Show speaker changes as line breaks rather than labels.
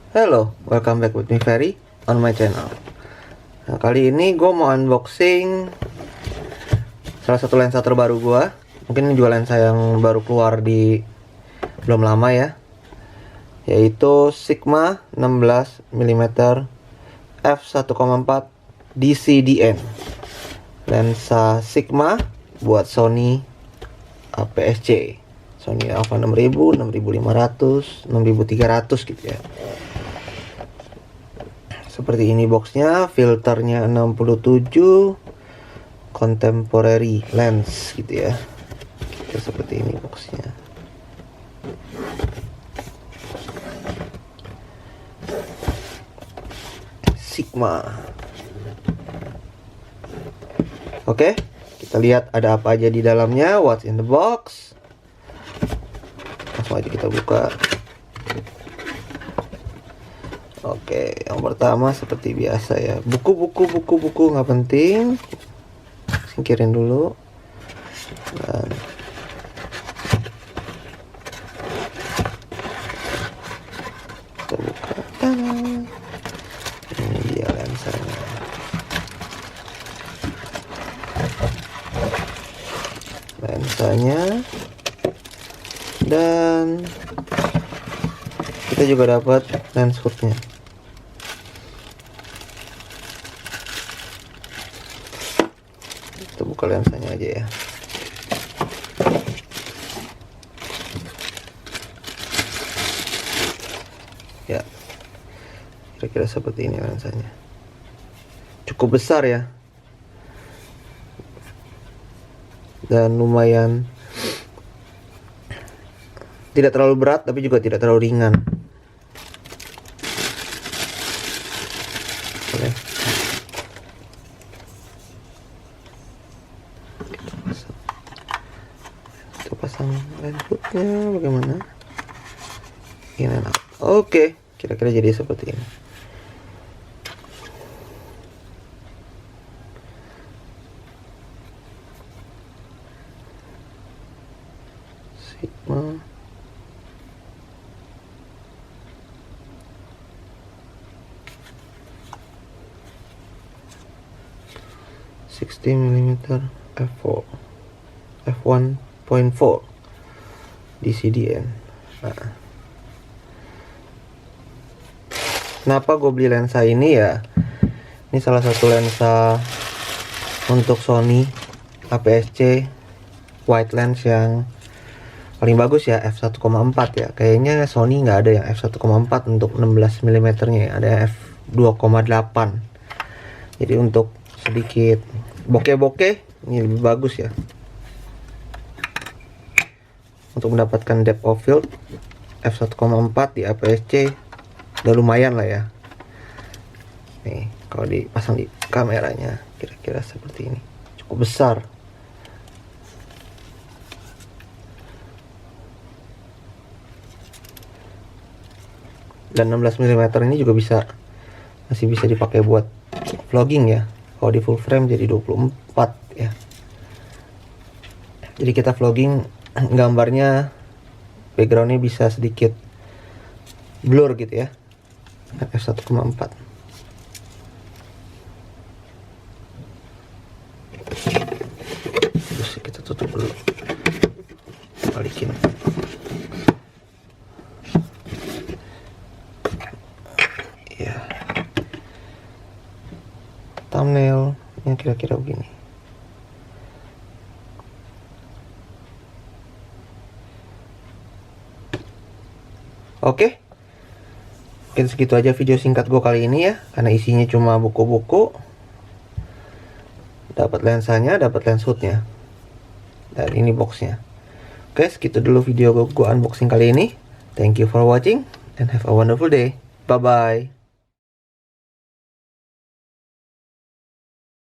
Hello, welcome back with me Ferry on my channel. Nah, kali ini gue mau unboxing salah satu lensa terbaru gue. Mungkin ini juga lensa yang baru keluar di belum lama ya, yaitu Sigma 16mm f1.4 DCDN. Lensa Sigma buat Sony APS-C, Sony Alpha 6000, 6500, 6300 gitu ya. Seperti ini boxnya, filternya 67, contemporary lens gitu ya. Seperti ini boxnya. Sigma. Oke, kita lihat ada apa aja di dalamnya. What's in the box? Langsung aja kita buka. Oke, yang pertama seperti biasa ya, buku nggak penting, singkirin dulu. Dan kita buka. Ini dia lensanya. Dan kita juga dapat lens hoodnya. Kita buka lensanya aja ya. Ya, kira-kira seperti ini lensanya. Cukup besar ya, dan lumayan tidak terlalu berat tapi juga tidak terlalu ringan. Oke. Kita pasang lens hoodnya bagaimana? Ini enak. Oke, kira-kira jadi seperti ini. Sigma. mm f4 f1.4 DCDN. Nah, kenapa gue beli lensa ini ya? Ini salah satu lensa untuk Sony APS-C wide lens yang paling bagus ya, f1.4 ya. Kayaknya Sony nggak ada yang f1.4 untuk 16mm nya, ada f2.8. Jadi untuk sedikit bokeh-bokeh ini lebih bagus ya. Untuk mendapatkan depth of field f1.4 di APS-C udah lumayan lah ya. Nih, kalau dipasang di kameranya kira-kira seperti ini. Cukup besar. Dan 16mm ini juga masih bisa dipakai buat vlogging ya. Kalau di full frame jadi 24 ya. Jadi kita vlogging, gambarnya backgroundnya bisa sedikit blur gitu ya. f1.4. Terus kita tutup dulu, balikin. Ya, thumbnail yang kira-kira begini. Oke, mungkin segitu aja video singkat gue kali ini ya, karena isinya cuma buku-buku. Dapat lensanya, dapat lens hoodnya, dan ini boxnya. Oke, segitu dulu video gue unboxing kali ini. Thank you for watching and have a wonderful day. Bye bye.